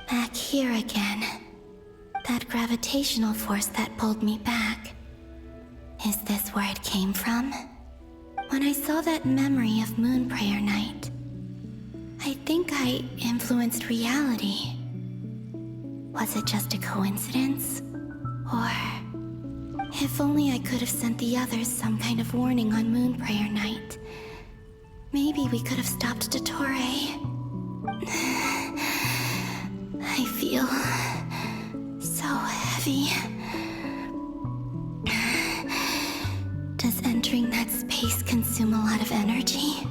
Back here again. That gravitational force that pulled me back. Is this where it came from? When I saw that memory of Moon Prayer Night, I think I influenced reality. Was it just a coincidence? Or... if only I could have sent the others some kind of warning on Moon Prayer Night. Maybe we could have stopped Dottore. I feel... so heavy. Does entering that space consume a lot of energy?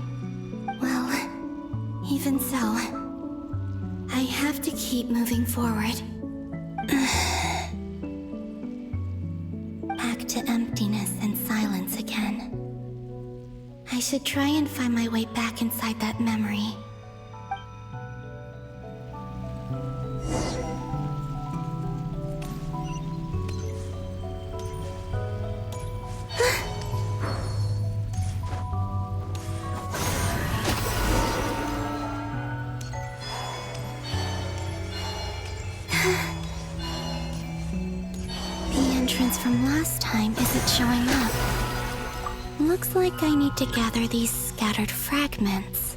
Well, even so, I have to keep moving forward. Back to emptiness and silence again. I should try and find my way back inside that memory. From last time isn't showing up. Looks like I need to gather these scattered fragments.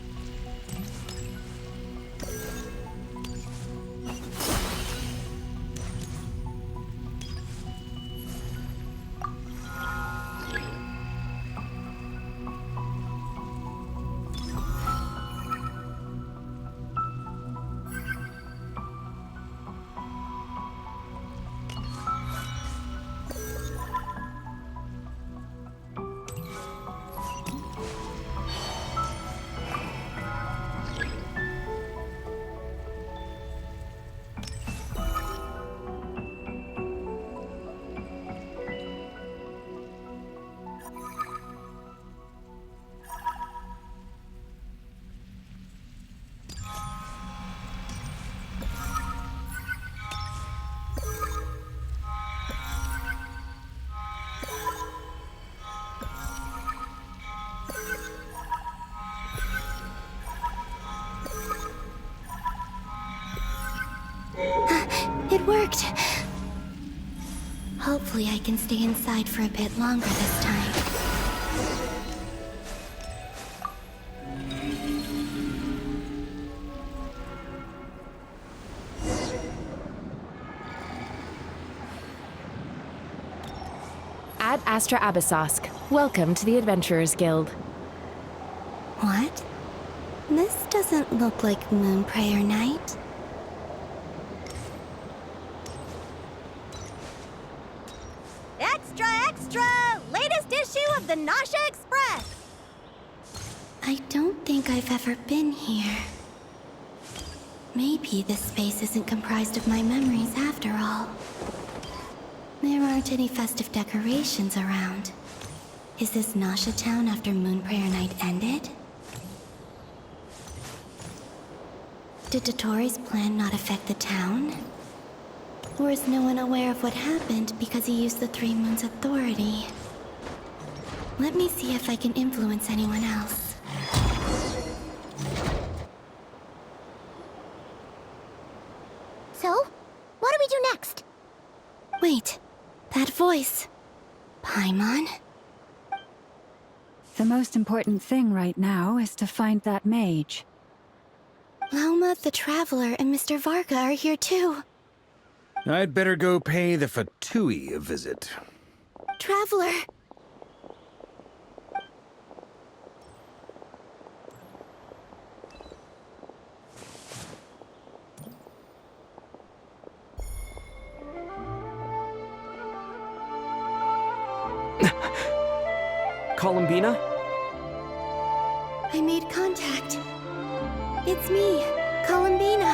It worked! Hopefully I can stay inside for a bit longer this time. Ad Astra Abyssosk. Welcome to the Adventurers Guild. What? This doesn't look like Moon Prayer Night. Extra, extra! Latest issue of the Nasha Express! I don't think I've ever been here. Maybe this space isn't comprised of my memories after all. There aren't any festive decorations around. Is this Nasha town after Moon Prayer Night ended? Did Dottore's plan not affect the town? Or is no one aware of what happened because he used the Three Moons' authority? Let me see if I can influence anyone else. So, what do we do next? Wait, that voice. Paimon? The most important thing right now is to find that mage. Lauma, the Traveler, and Mr. Varga are here too. I'd better go pay the Fatui a visit. Traveler! Columbina? I made contact. It's me, Columbina.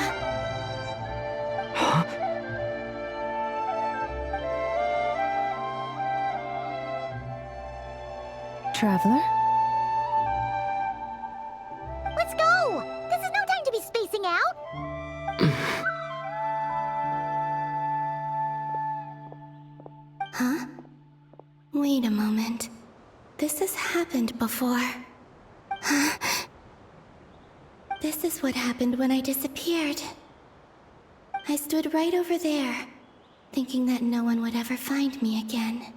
Huh? Traveler? Let's go! This is no time to be spacing out! Huh? Wait a moment. This has happened before. Huh? This This is what happened when I disappeared. I stood right over there, thinking that no one would ever find me again.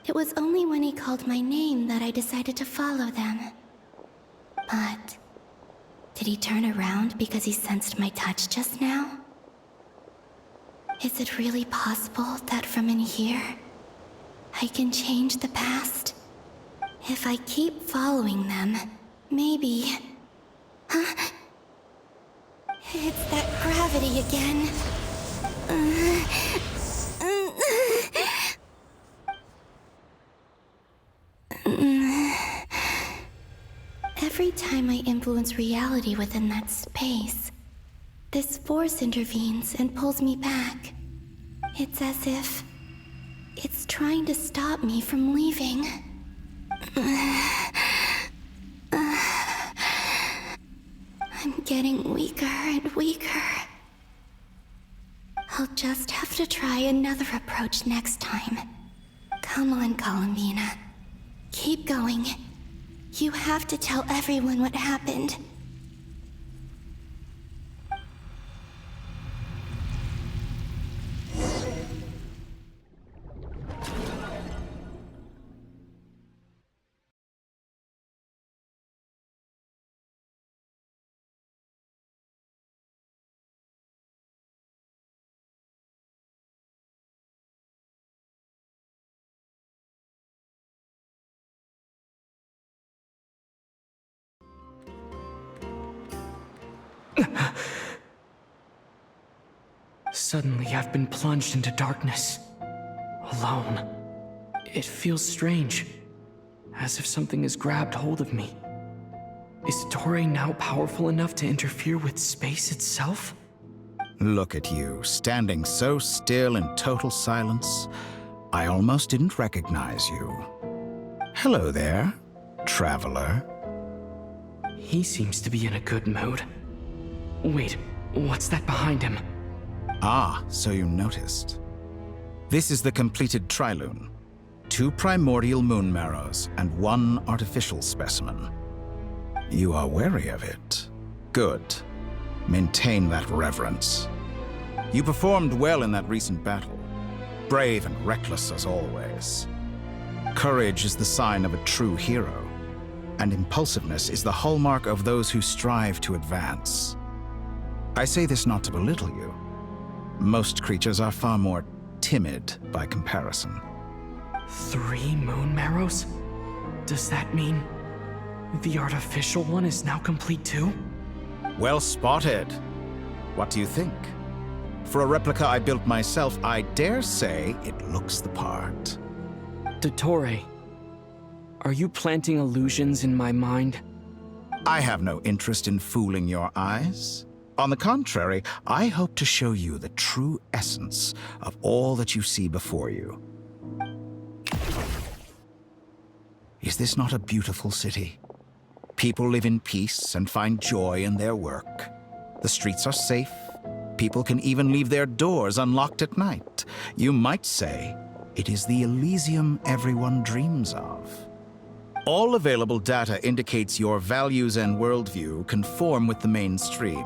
It was only when he called my name that I decided to follow them. But did he turn around because he sensed my touch just now? Is it really possible that from in here, I can change the past? If I keep following them, maybe... Huh? It's that gravity again. Every time I influence reality within that space, this force intervenes and pulls me back. It's as if it's trying to stop me from leaving. I'm getting weaker and weaker. I'll just have to try another approach next time. Come on, Columbina. Keep going. You have to tell everyone what happened. Suddenly, I've been plunged into darkness. Alone. It feels strange. As if something has grabbed hold of me. Is Dottore now powerful enough to interfere with space itself? Look at you, standing so still in total silence. I almost didn't recognize you. Hello there, traveler. He seems to be in a good mood. Wait, what's that behind him? Ah, so you noticed. This is the completed trilune. 2 primordial moon marrows and 1 artificial specimen. You are wary of it. Good. Maintain that reverence. You performed well in that recent battle. Brave and reckless as always. Courage is the sign of a true hero, and impulsiveness is the hallmark of those who strive to advance. I say this not to belittle you. Most creatures are far more timid by comparison. 3 moon marrows? Does that mean the artificial one is now complete too? Well spotted. What do you think? For a replica I built myself, I dare say it looks the part. Dottore, are you planting illusions in my mind? I have no interest in fooling your eyes. On the contrary, I hope to show you the true essence of all that you see before you. Is this not a beautiful city? People live in peace and find joy in their work. The streets are safe. People can even leave their doors unlocked at night. You might say it is the Elysium everyone dreams of. All available data indicates your values and worldview conform with the mainstream.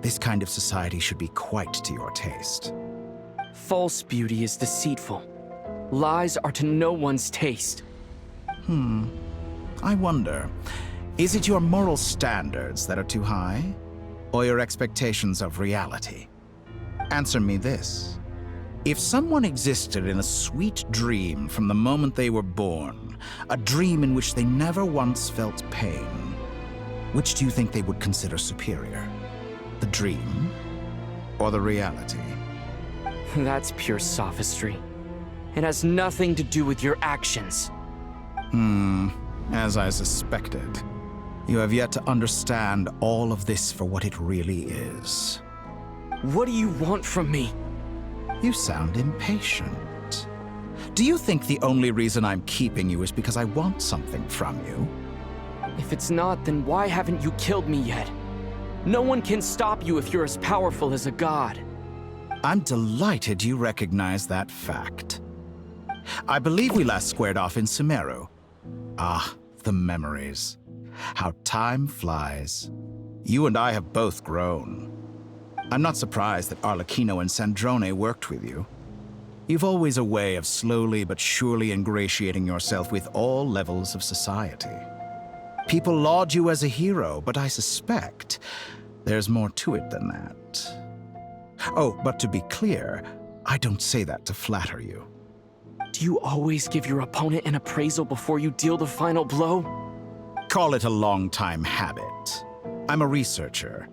This kind of society should be quite to your taste. False beauty is deceitful. Lies are to no one's taste. I wonder, is it your moral standards that are too high? Or your expectations of reality? Answer me this. If someone existed in a sweet dream from the moment they were born, a dream in which they never once felt pain, which do you think they would consider superior? The dream or the reality? That's pure sophistry. It has nothing to do with your actions. As I suspected. You have yet to understand all of this for what it really is. What do you want from me? You sound impatient. Do you think the only reason I'm keeping you is because I want something from you? If it's not, then why haven't you killed me yet? No one can stop you if you're as powerful as a god. I'm delighted you recognize that fact. I believe we last squared off in Sumeru. Ah, the memories. How time flies. You and I have both grown. I'm not surprised that Arlecchino and Sandrone worked with you. You've always a way of slowly but surely ingratiating yourself with all levels of society. People laud you as a hero, but I suspect there's more to it than that. Oh, but to be clear, I don't say that to flatter you. Do you always give your opponent an appraisal before you deal the final blow? Call it a long-time habit. I'm a researcher,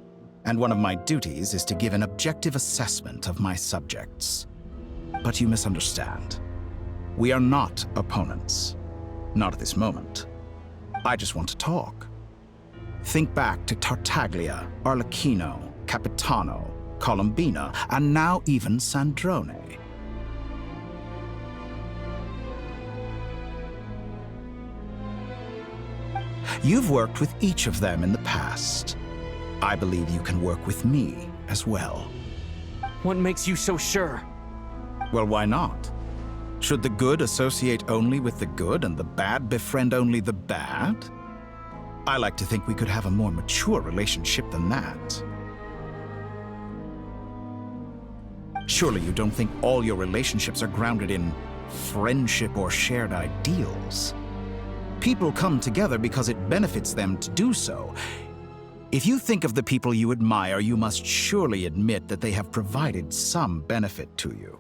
and one of my duties is to give an objective assessment of my subjects. But you misunderstand. We are not opponents. Not at this moment. I just want to talk. Think back to Tartaglia, Arlecchino, Capitano, Colombina, and now even Sandrone. You've worked with each of them in the past. I believe you can work with me as well. What makes you so sure? Well, why not? Should the good associate only with the good and the bad befriend only the bad? I like to think we could have a more mature relationship than that. Surely you don't think all your relationships are grounded in friendship or shared ideals? People come together because it benefits them to do so. If you think of the people you admire, you must surely admit that they have provided some benefit to you.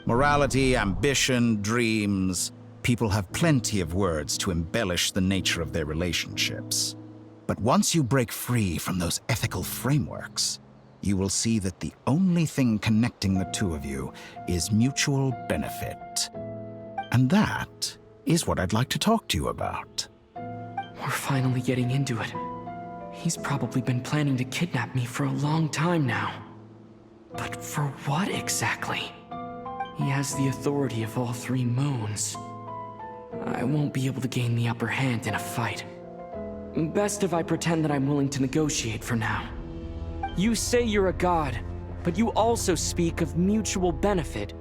Morality, ambition, dreams. People have plenty of words to embellish the nature of their relationships. But once you break free from those ethical frameworks, you will see that the only thing connecting the two of you is mutual benefit. And that is what I'd like to talk to you about. We're finally getting into it. He's probably been planning to kidnap me for a long time now. But for what exactly? He has the authority of all three moons. I won't be able to gain the upper hand in a fight. Best if I pretend that I'm willing to negotiate for now. You say you're a god, but you also speak of mutual benefit.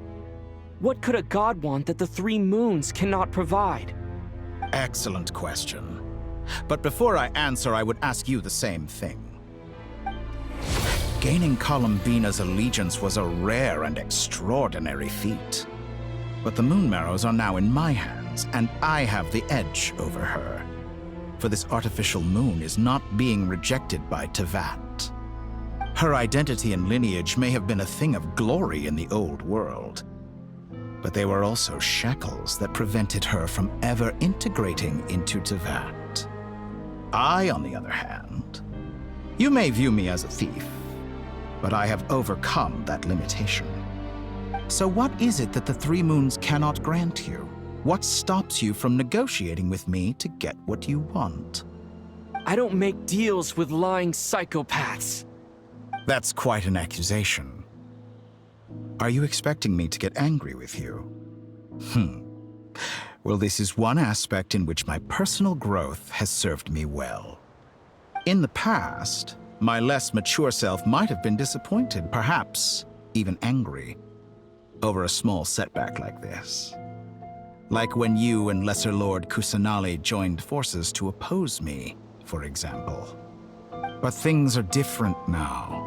What could a god want that the three moons cannot provide? Excellent question. But before I answer, I would ask you the same thing. Gaining Colombina's allegiance was a rare and extraordinary feat. But the Moon Marrows are now in my hands, and I have the edge over her. For this artificial moon is not being rejected by Tevat. Her identity and lineage may have been a thing of glory in the old world, but they were also shackles that prevented her from ever integrating into Tevat. I, on the other hand, you may view me as a thief, but I have overcome that limitation. So what is it that the three moons cannot grant you? What stops you from negotiating with me to get what you want? I don't make deals with lying psychopaths. That's quite an accusation. Are you expecting me to get angry with you? Well, this is one aspect in which my personal growth has served me well. In the past, my less mature self might have been disappointed, perhaps even angry, over a small setback like this. Like when you and Lesser Lord Kusanali joined forces to oppose me, for example. But things are different now.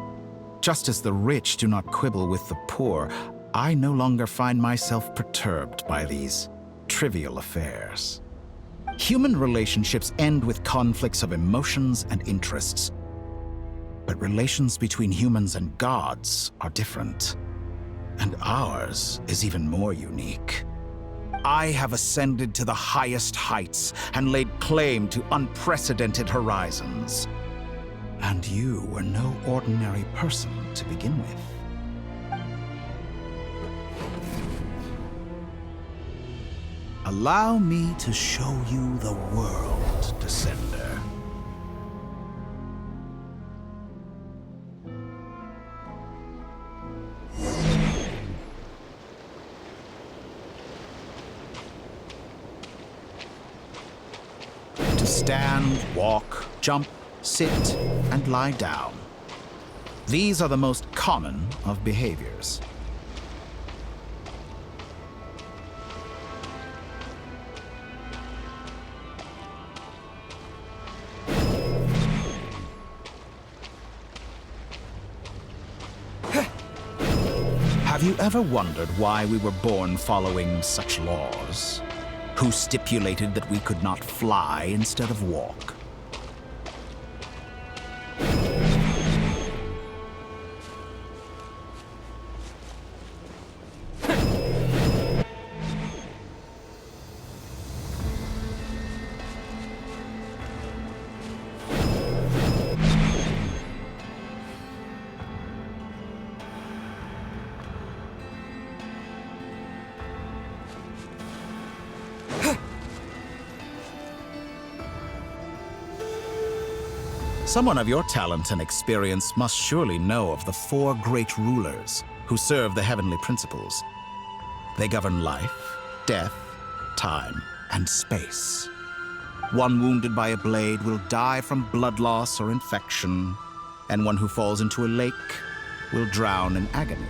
Just as the rich do not quibble with the poor, I no longer find myself perturbed by these trivial affairs. Human relationships end with conflicts of emotions and interests. But relations between humans and gods are different. And ours is even more unique. I have ascended to the highest heights and laid claim to unprecedented horizons. And you were no ordinary person to begin with. Allow me to show you the world, Descender. To stand, walk, jump, sit, and lie down. These are the most common of behaviors. Have you ever wondered why we were born following such laws? Who stipulated that we could not fly instead of walk? Someone of your talent and experience must surely know of the 4 great rulers who serve the heavenly principles. They govern life, death, time, and space. One wounded by a blade will die from blood loss or infection, and one who falls into a lake will drown in agony.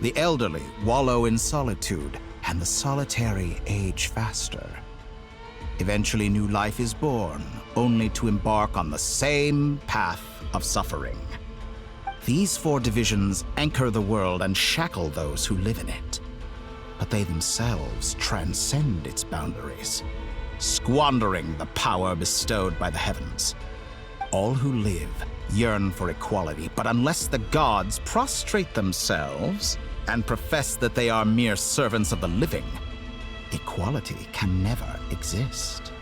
The elderly wallow in solitude, and the solitary age faster. Eventually, new life is born, only to embark on the same path of suffering. These 4 divisions anchor the world and shackle those who live in it. But they themselves transcend its boundaries, squandering the power bestowed by the heavens. All who live yearn for equality, but unless the gods prostrate themselves and profess that they are mere servants of the living, equality can never exist.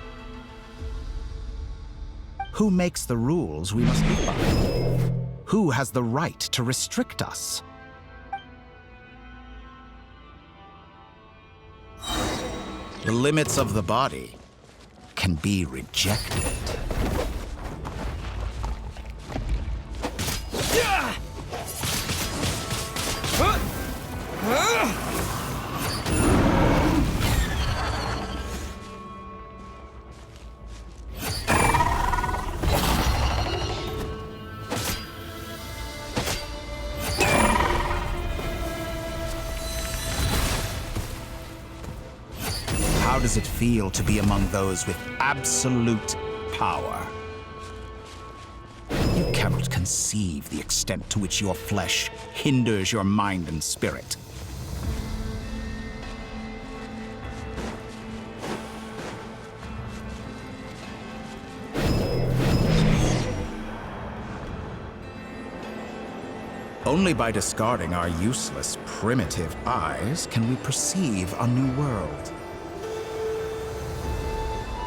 Who makes the rules we must live by? Who has the right to restrict us? The limits of the body can be rejected. How does it feel to be among those with absolute power? You cannot conceive the extent to which your flesh hinders your mind and spirit. Only by discarding our useless, primitive eyes can we perceive a new world.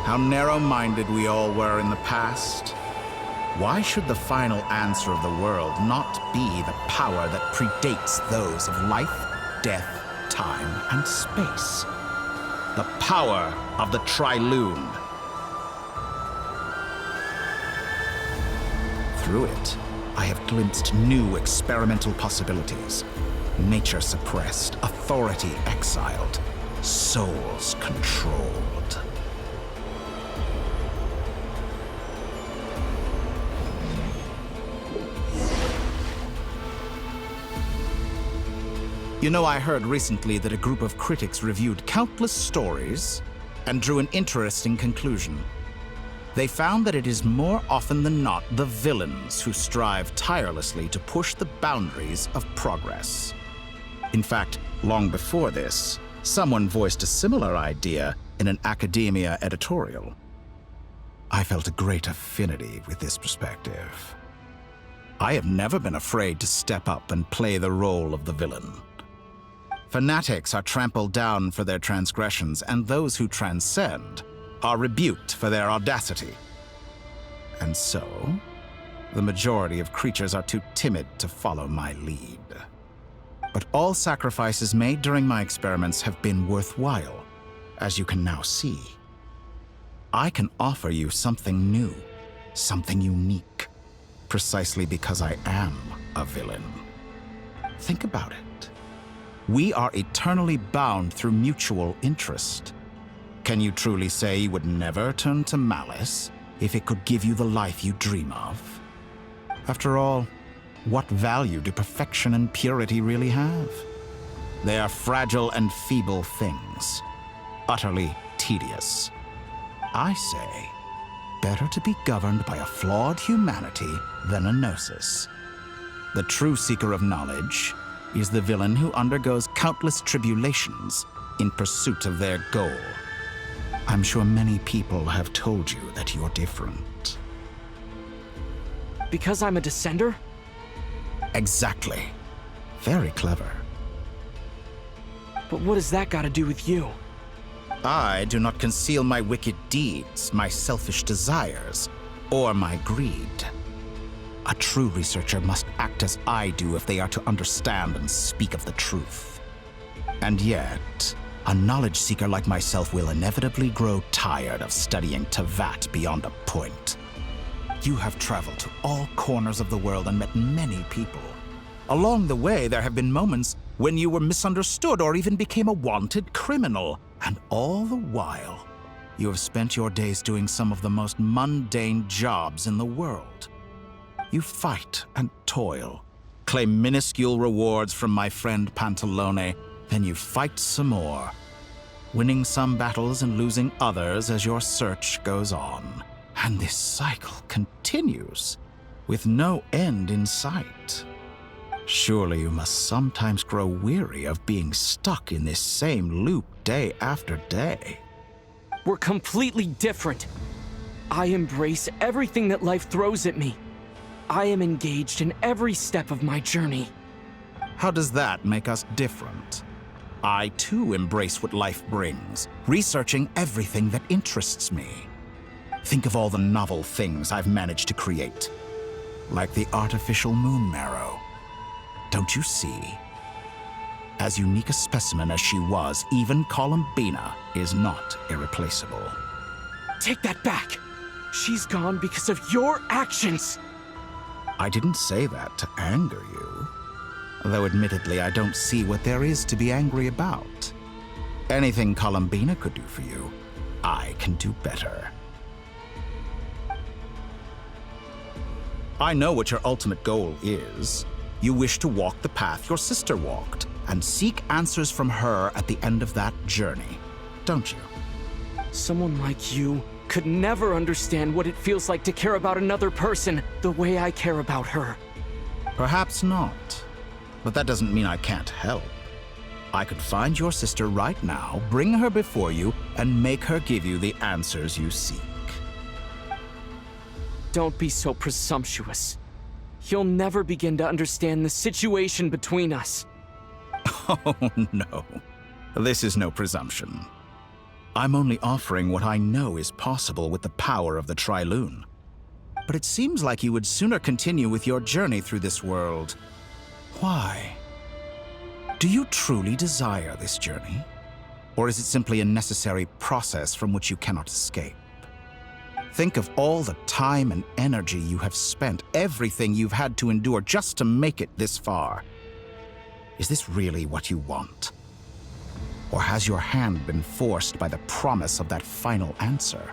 How narrow-minded we all were in the past. Why should the final answer of the world not be the power that predates those of life, death, time, and space? The power of the Trilune. Through it, I have glimpsed new experimental possibilities. Nature suppressed, authority exiled, souls controlled. You know, I heard recently that a group of critics reviewed countless stories and drew an interesting conclusion. They found that it is more often than not the villains who strive tirelessly to push the boundaries of progress. In fact, long before this, someone voiced a similar idea in an academia editorial. I felt a great affinity with this perspective. I have never been afraid to step up and play the role of the villain. Fanatics are trampled down for their transgressions, and those who transcend are rebuked for their audacity. And so, the majority of creatures are too timid to follow my lead. But all sacrifices made during my experiments have been worthwhile, as you can now see. I can offer you something new, something unique, precisely because I am a villain. Think about it. We are eternally bound through mutual interest. Can you truly say you would never turn to malice if it could give you the life you dream of? After all, what value do perfection and purity really have? They are fragile and feeble things, utterly tedious. I say, better to be governed by a flawed humanity than a gnosis. The true seeker of knowledge is the villain who undergoes countless tribulations in pursuit of their goal. I'm sure many people have told you that you're different. Because I'm a descender? Exactly. Very clever. But what has that got to do with you? I do not conceal my wicked deeds, my selfish desires, or my greed. A true researcher must act as I do if they are to understand and speak of the truth. And yet, a knowledge seeker like myself will inevitably grow tired of studying Tevat beyond a point. You have traveled to all corners of the world and met many people. Along the way, there have been moments when you were misunderstood or even became a wanted criminal. And all the while, you have spent your days doing some of the most mundane jobs in the world. You fight and toil, claim minuscule rewards from my friend Pantalone, then you fight some more, winning some battles and losing others as your search goes on. And this cycle continues, with no end in sight. Surely you must sometimes grow weary of being stuck in this same loop day after day. We're completely different. I embrace everything that life throws at me. I am engaged in every step of my journey. How does that make us different? I too embrace what life brings, researching everything that interests me. Think of all the novel things I've managed to create, like the artificial moon marrow. Don't you see? As unique a specimen as she was, even Columbina is not irreplaceable. Take that back! She's gone because of your actions! I didn't say that to anger you. Though admittedly, I don't see what there is to be angry about. Anything Columbina could do for you, I can do better. I know what your ultimate goal is. You wish to walk the path your sister walked, and seek answers from her at the end of that journey, don't you? Someone like you could never understand what it feels like to care about another person the way I care about her. Perhaps not, but that doesn't mean I can't help. I could find your sister right now, bring her before you, and make her give you the answers you seek. Don't be so presumptuous. You'll never begin to understand the situation between us. Oh, no. This is no presumption. I'm only offering what I know is possible with the power of the Trilune. But it seems like you would sooner continue with your journey through this world. Why? Do you truly desire this journey? Or is it simply a necessary process from which you cannot escape? Think of all the time and energy you have spent, everything you've had to endure just to make it this far. Is this really what you want? Or has your hand been forced by the promise of that final answer?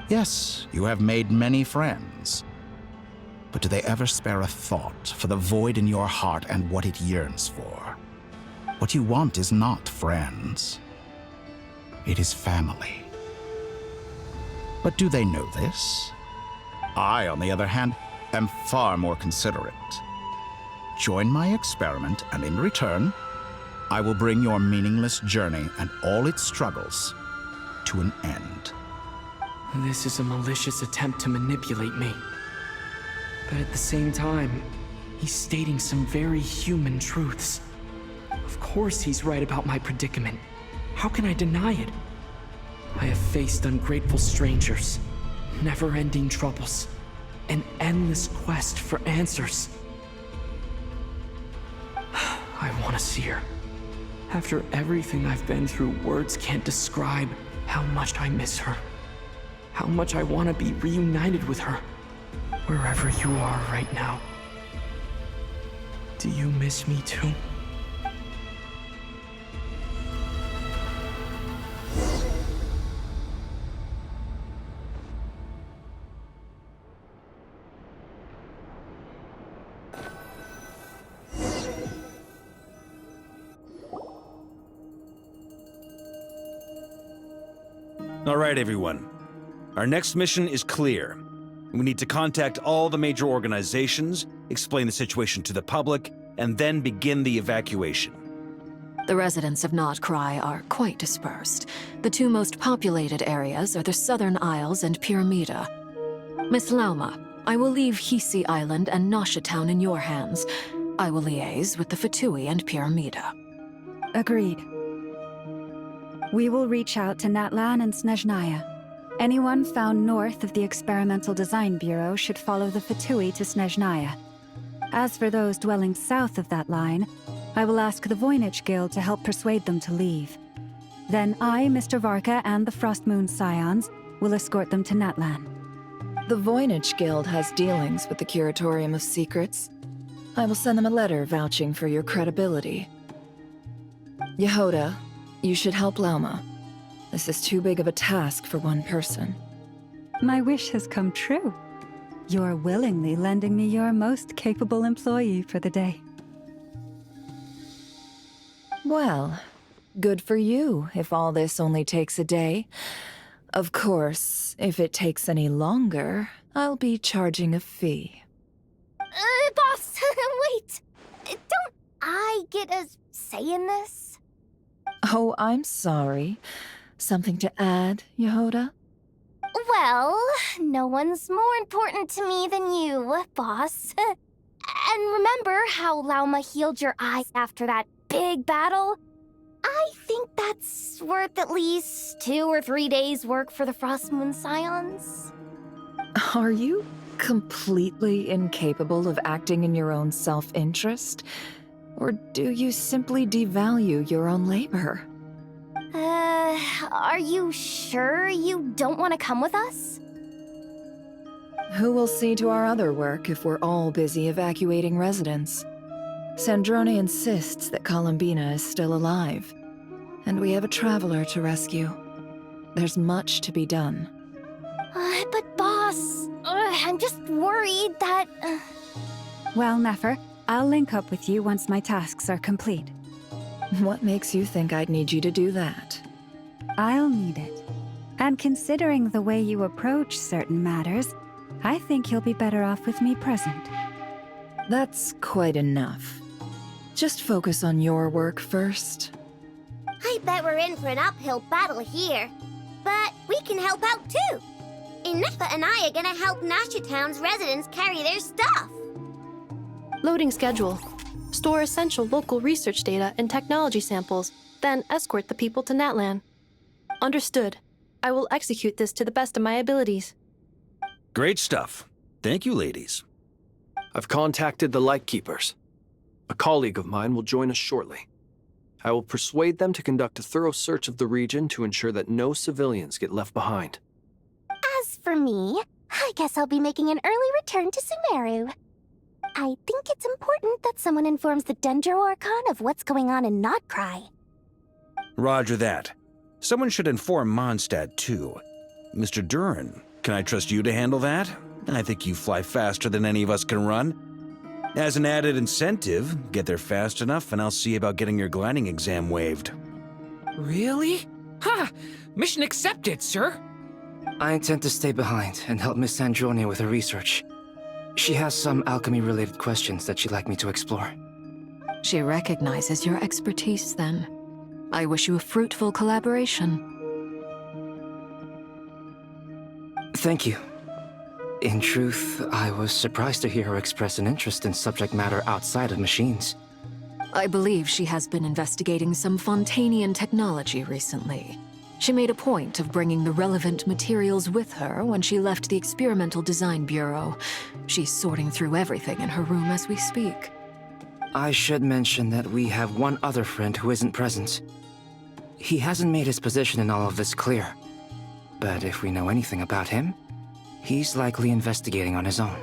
Yes, you have made many friends. But do they ever spare a thought for the void in your heart and what it yearns for? What you want is not friends. It is family. But do they know this? I, on the other hand, am far more considerate. Join my experiment, and in return, I will bring your meaningless journey and all its struggles to an end. This is a malicious attempt to manipulate me. But at the same time, he's stating some very human truths. Of course he's right about my predicament. How can I deny it? I have faced ungrateful strangers, never-ending troubles, an endless quest for answers. I want to see her. After everything I've been through, words can't describe how much I miss her. How much I want to be reunited with her. Wherever you are right now. Do you miss me too? All right, everyone. Our next mission is clear. We need to contact all the major organizations, explain the situation to the public, and then begin the evacuation. The residents of Notcry are quite dispersed. The two most populated areas are the Southern Isles and Pyramida. Miss Lauma, I will leave Hisi Island and Nasha Town in your hands. I will liaise with the Fatui and Pyramida. Agreed. We will reach out to Natlan and Snezhnaya. Anyone found north of the Experimental Design Bureau should follow the Fatui to Snezhnaya. As for those dwelling south of that line, I will ask the Voynich Guild to help persuade them to leave. Then I, Mr. Varka, and the Frostmoon Scions will escort them to Natlan. The Voynich Guild has dealings with the Curatorium of Secrets. I will send them a letter vouching for your credibility. Yehoda, you should help Lauma. This is too big of a task for one person. My wish has come true. You're willingly lending me your most capable employee for the day. Well, good for you if all this only takes a day. Of course, if it takes any longer, I'll be charging a fee. Boss, wait! Don't I get a say in this? Oh, I'm sorry. Something to add, Yehoda? Well, no one's more important to me than you, boss. And remember how Lauma healed your eyes after that big battle? I think that's worth at least 2 or 3 days' work for the Frostmoon Scions. Are you completely incapable of acting in your own self-interest? Or do you simply devalue your own labor? Are you sure you don't want to come with us? Who will see to our other work if we're all busy evacuating residents? Sandrone insists that Columbina is still alive, and we have a traveler to rescue. There's much to be done. But boss, I'm just worried that... Well, Nefer, I'll link up with you once my tasks are complete. What makes you think I'd need you to do that? I'll need it. And considering the way you approach certain matters, I think you'll be better off with me present. That's quite enough. Just focus on your work first. I bet we're in for an uphill battle here. But we can help out too. Inefa and I are gonna help Nasha Town's residents carry their stuff. Loading schedule. Store essential local research data and technology samples, then escort the people to Natlan. Understood. I will execute this to the best of my abilities. Great stuff. Thank you, ladies. I've contacted the Lightkeepers. A colleague of mine will join us shortly. I will persuade them to conduct a thorough search of the region to ensure that no civilians get left behind. As for me, I guess I'll be making an early return to Sumeru. I think it's important that someone informs the Dendro Archon of what's going on in Notcry. Roger that. Someone should inform Mondstadt, too. Mr. Durin, can I trust you to handle that? I think you fly faster than any of us can run. As an added incentive, get there fast enough and I'll see about getting your gliding exam waived. Really? Ha! Mission accepted, sir! I intend to stay behind and help Miss Sandrone with her research. She has some alchemy-related questions that she'd like me to explore. She recognizes your expertise, then. I wish you a fruitful collaboration. Thank you. In truth, I was surprised to hear her express an interest in subject matter outside of machines. I believe she has been investigating some Fontanian technology recently. She made a point of bringing the relevant materials with her when she left the Experimental Design Bureau. She's sorting through everything in her room as we speak. I should mention that we have one other friend who isn't present. He hasn't made his position in all of this clear. But if we know anything about him, he's likely investigating on his own.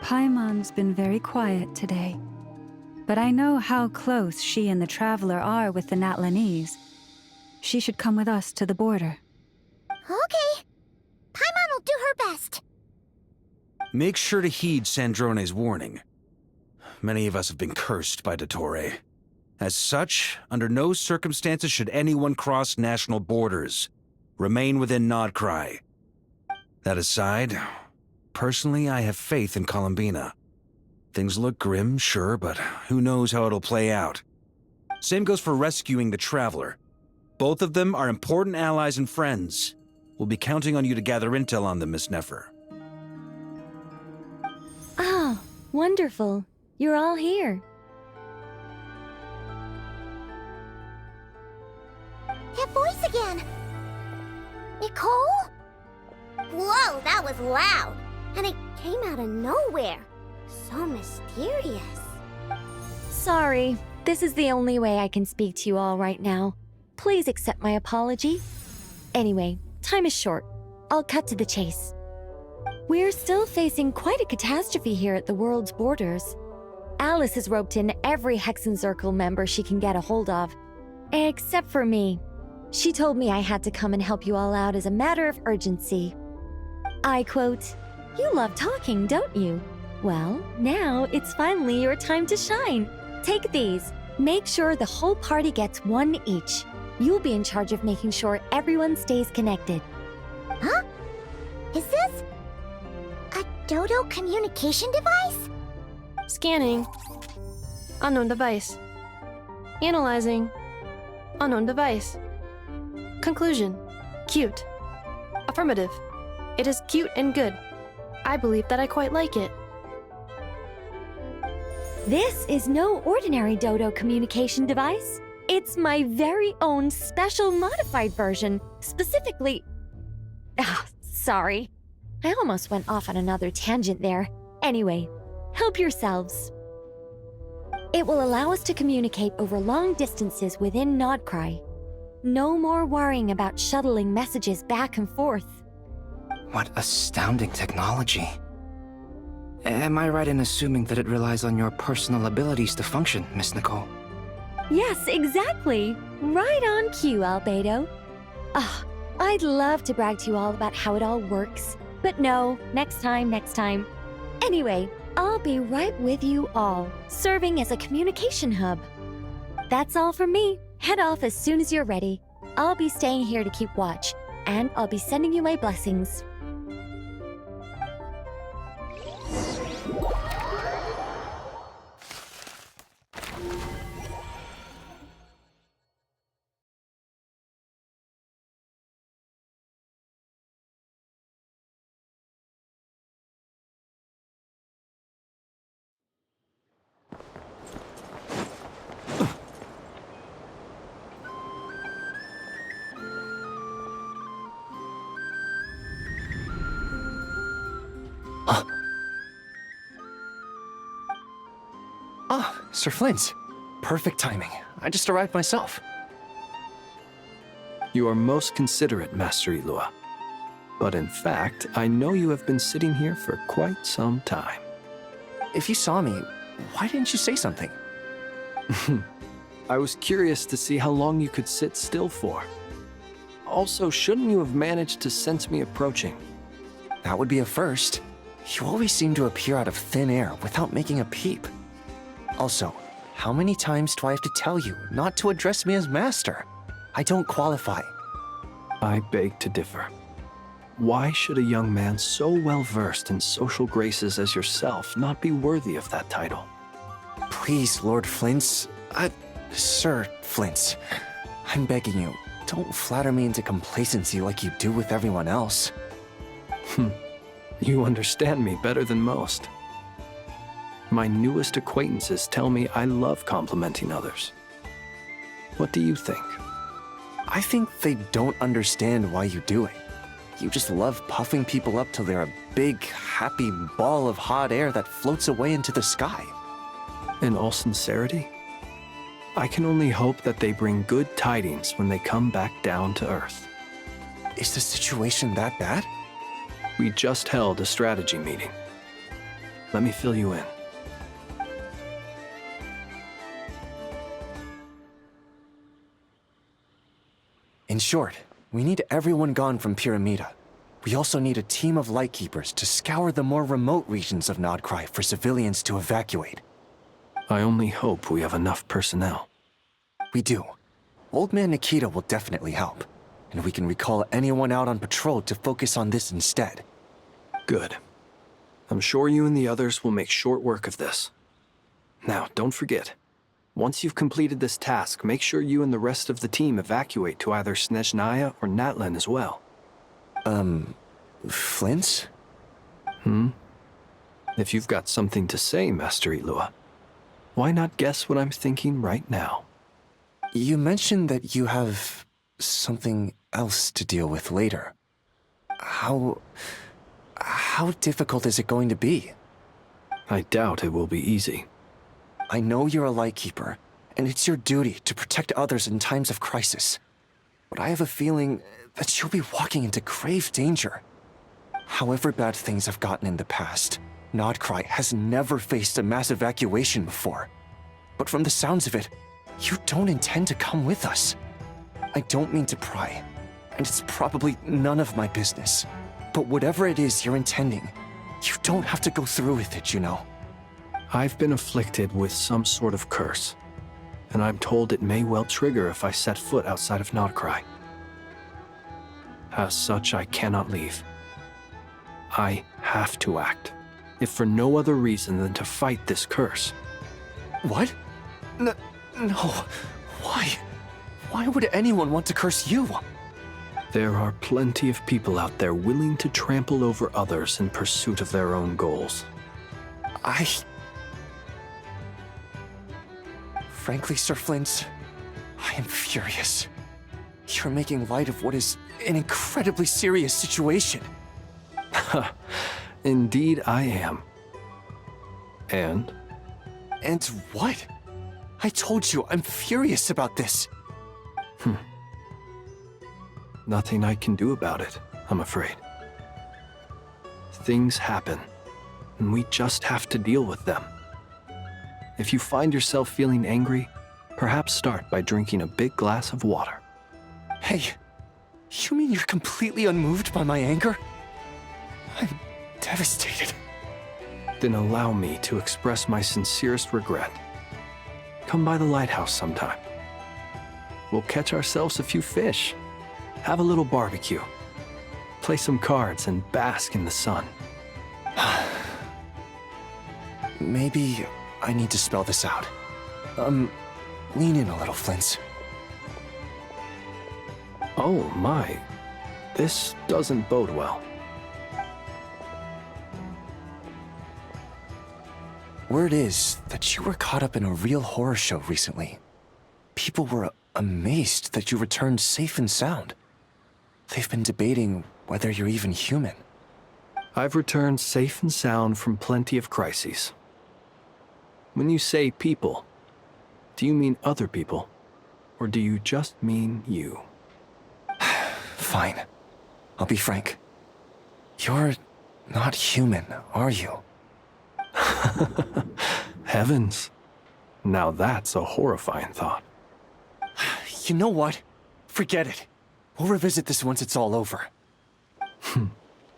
Paimon's been very quiet today. But I know how close she and the Traveler are with the Natlanese. She should come with us to the border. Okay. Paimon will do her best. Make sure to heed Sandrone's warning. Many of us have been cursed by Dottore. As such, under no circumstances should anyone cross national borders. Remain within Notcry. That aside, personally I have faith in Columbina. Things look grim, sure, but who knows how it'll play out. Same goes for rescuing the Traveler. Both of them are important allies and friends. We'll be counting on you to gather intel on them, Miss Nefer. Oh, wonderful. You're all here. That voice again! Nicole? Whoa, that was loud! And it came out of nowhere. So mysterious. Sorry, this is the only way I can speak to you all right now. Please accept my apology. Anyway, time is short. I'll cut to the chase. We're still facing quite a catastrophe here at the world's borders. Alice has roped in every Hexenzirkel member she can get a hold of. Except for me. She told me I had to come and help you all out as a matter of urgency. I quote, "You love talking, don't you? Well, now it's finally your time to shine. Take these. Make sure the whole party gets one each. You'll be in charge of making sure everyone stays connected." Huh? Is this a Dodo communication device? Scanning. Unknown device. Analyzing. Unknown device. Conclusion. Cute. Affirmative. It is cute and good. I believe that I quite like it. This is no ordinary Dodo communication device. It's my very own special modified version, specifically... sorry. I almost went off on another tangent there. Anyway, help yourselves. It will allow us to communicate over long distances within Nodcry. No more worrying about shuttling messages back and forth. What astounding technology. Am I right in assuming that it relies on your personal abilities to function, Miss Nicole? Yes, exactly. Right on cue, Albedo. I'd love to brag to you all about how it all works. But no, next time. Anyway, I'll be right with you all, serving as a communication hub. That's all from me. Head off as soon as you're ready. I'll be staying here to keep watch, and I'll be sending you my blessings. Sir Flint. Perfect timing. I just arrived myself. You are most considerate, Master Ilua. But in fact, I know you have been sitting here for quite some time. If you saw me, why didn't you say something? I was curious to see how long you could sit still for. Also, shouldn't you have managed to sense me approaching? That would be a first. You always seem to appear out of thin air without making a peep. Also, how many times do I have to tell you not to address me as master? I don't qualify. I beg to differ. Why should a young man so well versed in social graces as yourself not be worthy of that title? Please, Lord Flint's... Sir Flint's. I'm begging you, don't flatter me into complacency like you do with everyone else. You understand me better than most. My newest acquaintances tell me I love complimenting others. What do you think? I think they don't understand why you do it. You just love puffing people up till they're a big, happy ball of hot air that floats away into the sky. In all sincerity, I can only hope that they bring good tidings when they come back down to Earth. Is the situation that bad? We just held a strategy meeting. Let me fill you in. In short, we need everyone gone from Pyramida. We also need a team of Lightkeepers to scour the more remote regions of Nodcry for civilians to evacuate. I only hope we have enough personnel. We do. Old Man Nikita will definitely help, and we can recall anyone out on patrol to focus on this instead. Good. I'm sure you and the others will make short work of this. Now, don't forget, once you've completed this task, make sure you and the rest of the team evacuate to either Snezhnaya or Natlan as well. Flint? If you've got something to say, Master Ilua, why not guess what I'm thinking right now? You mentioned that you have something else to deal with later. How difficult is it going to be? I doubt it will be easy. I know you're a Lightkeeper, and it's your duty to protect others in times of crisis. But I have a feeling that you'll be walking into grave danger. However bad things have gotten in the past, Nodcry has never faced a mass evacuation before. But from the sounds of it, you don't intend to come with us. I don't mean to pry, and it's probably none of my business. But whatever it is you're intending, you don't have to go through with it, you know. I've been afflicted with some sort of curse, and I'm told it may well trigger if I set foot outside of Nodcry. As such, I cannot leave. I have to act, if for no other reason than to fight this curse. What? No. Why? Why would anyone want to curse you? There are plenty of people out there willing to trample over others in pursuit of their own goals. Frankly, Sir Flint, I am furious. You're making light of what is an incredibly serious situation. Indeed I am. And? And what? I told you, I'm furious about this. Nothing I can do about it, I'm afraid. Things happen, and we just have to deal with them. If you find yourself feeling angry, perhaps start by drinking a big glass of water. Hey, you mean you're completely unmoved by my anger? I'm devastated. Then allow me to express my sincerest regret. Come by the lighthouse sometime. We'll catch ourselves a few fish, have a little barbecue, play some cards, and bask in the sun. Maybe I need to spell this out. Lean in a little, Flint. Oh my, this doesn't bode well. Word is that you were caught up in a real horror show recently. People were amazed that you returned safe and sound. They've been debating whether you're even human. I've returned safe and sound from plenty of crises. When you say people, do you mean other people? Or do you just mean you? Fine. I'll be frank. You're not human, are you? Heavens. Now that's a horrifying thought. You know what? Forget it. We'll revisit this once it's all over.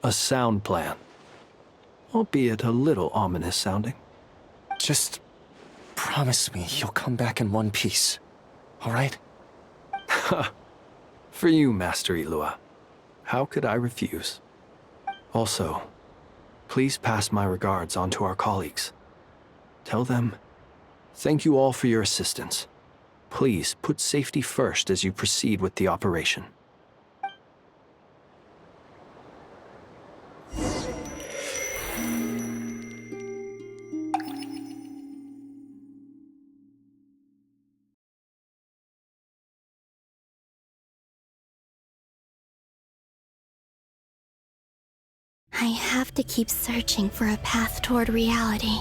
A sound plan. Albeit a little ominous sounding. Just promise me you'll come back in one piece, all right? For you, Master Ilua. How could I refuse? Also, please pass my regards on to our colleagues. Tell them, thank you all for your assistance. Please put safety first as you proceed with the operation. I have to keep searching for a path toward reality.